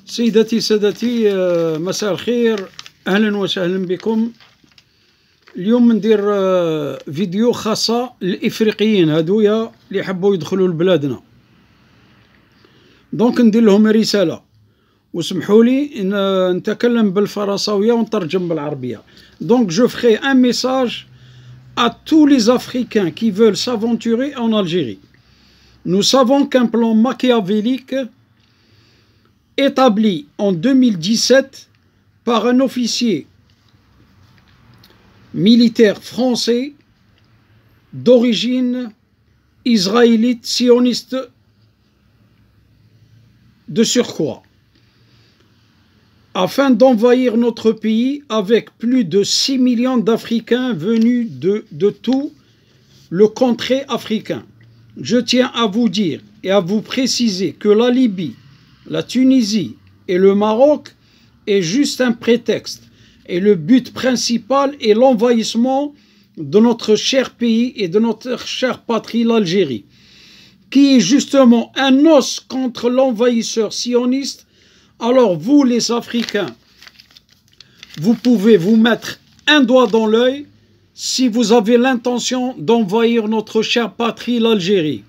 سيداتي سادتي، مساء الخير، أهلا وسهلا بكم. اليوم ندير فيديو خاصة للإفريقيين هادويا اللي يحبوا يدخلوا لبلادنا. دونك ندير لهم رسالة، وسمحوا لي ان نتكلم بالفرنساوية ونترجم بالعربية. دونك je ferai un message à tous les Africains qui veulent s'aventurer en Algérie. Nous savons qu'un plan machiavélique établi en 2017 par un officier militaire français d'origine israélite sioniste de surcroît, afin d'envahir notre pays avec plus de 6 millions d'Africains venus de tout le contrée africain. Je tiens à vous dire et à vous préciser que la Libye, la Tunisie et le Maroc est juste un prétexte, et le but principal est l'envahissement de notre cher pays et de notre chère patrie, l'Algérie, qui est justement un os contre l'envahisseur sioniste. Alors vous, les Africains, vous pouvez vous mettre un doigt dans l'œil si vous avez l'intention d'envahir notre chère patrie, l'Algérie.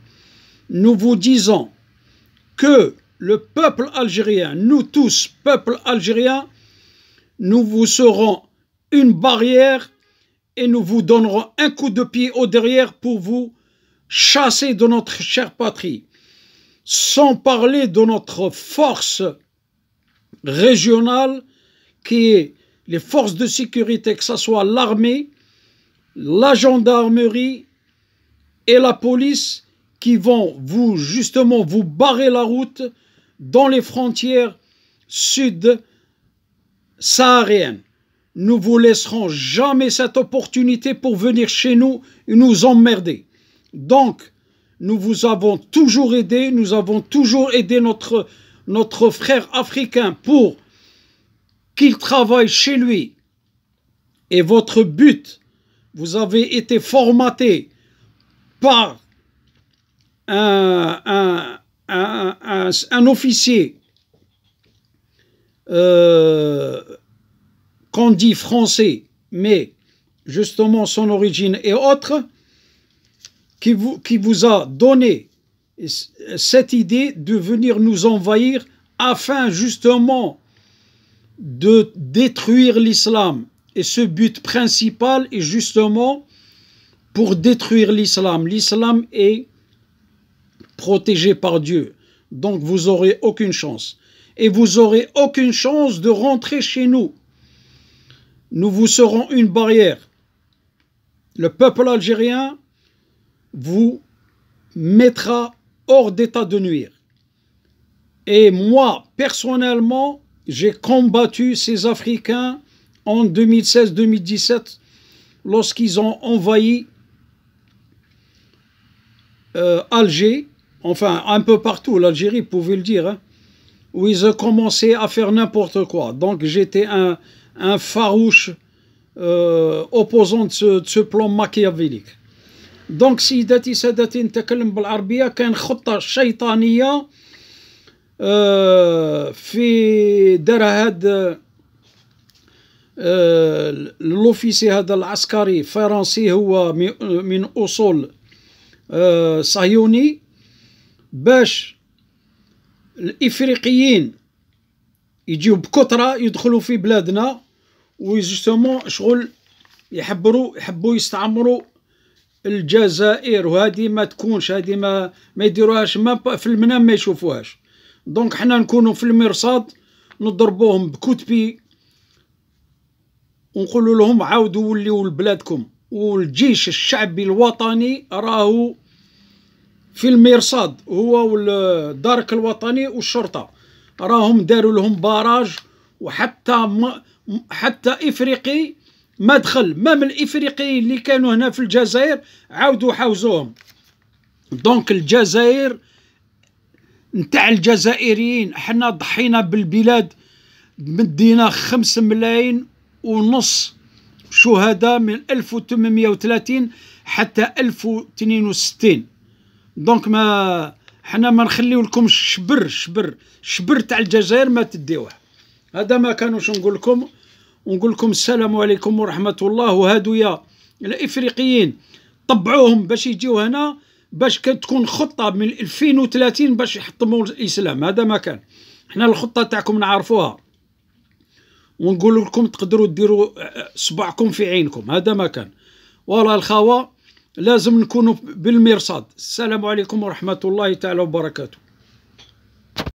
Nous vous disons que le peuple algérien, nous tous, peuple algérien, nous vous serons une barrière et nous vous donnerons un coup de pied au derrière pour vous chasser de notre chère patrie. Sans parler de notre force régionale qui est les forces de sécurité, que ce soit l'armée, la gendarmerie et la police, qui vont justement vous barrer la route dans les frontières sud-sahariennes. Nous vous laisserons jamais cette opportunité pour venir chez nous et nous emmerder. Donc, nous vous avons toujours aidé, nous avons toujours aidé notre frère africain pour qu'il travaille chez lui. Et votre but, vous avez été formaté par un officier qu'on dit français, mais justement son origine est autre, qui vous a donné cette idée de venir nous envahir afin justement de détruire l'islam. Et ce but principal est justement pour détruire l'islam. L'islam est protégé par Dieu. Donc vous n'aurez aucune chance. Et vous n'aurez aucune chance de rentrer chez nous. Nous vous serons une barrière. Le peuple algérien vous mettra hors d'état de nuire. Et moi, personnellement, j'ai combattu ces Africains en 2016-2017 lorsqu'ils ont envahi Alger, enfin un peu partout, l'Algérie, vous pouvez le dire, hein, où ils ont commencé à faire n'importe quoi. Donc j'étais un farouche opposant de ce plan machiavélique. دونك سيداتي سادتي نتكلم بالعربية. كان خطة شيطانية في دارها هاد لوفيسي هذا العسكري فرنسي، هو من أصول صهيوني، باش الإفريقيين يجيو بكثرة يدخلوا في بلادنا، وجوستومون شغل يحبوا يستعمروا الجزائر، وهذه ما تكونش، هذه ما يديروهاش، ما في المنام ما يشوفوهاش. دونك حنا نكونوا في المرصاد نضربوهم بكتبي ونقولوا لهم عاودوا وليوا لبلادكم. والجيش الشعبي الوطني راهو في المرصاد، هو والدرك الوطني والشرطة راهم داروا لهم باراج، حتى إفريقي ما دخل، مام الإفريقيين اللي كانوا هنا في الجزائر عاودوا حاوزوهم. دونك الجزائر نتاع الجزائريين، حنا ضحينا بالبلاد، مدينا 5 ملايين ونص شهداء من 1830 حتى 1062. دونك ما حنا ما نخليو لكم الشبر تاع الجزائر ما تديوه. هذا ما كانوش نقول لكم، ونقول لكم السلام عليكم ورحمة الله. وهادو يا الإفريقيين طبعوهم باش يجيو هنا، باش تكون خطة من 2030 باش يحطموا الإسلام. هذا ما كان. حنا الخطة تاعكم نعرفوها، ونقول لكم تقدروا ديروا صبعكم في عينكم. هذا ما كان. والله الخوة لازم نكونوا بالمرصاد. السلام عليكم ورحمة الله تعالى وبركاته.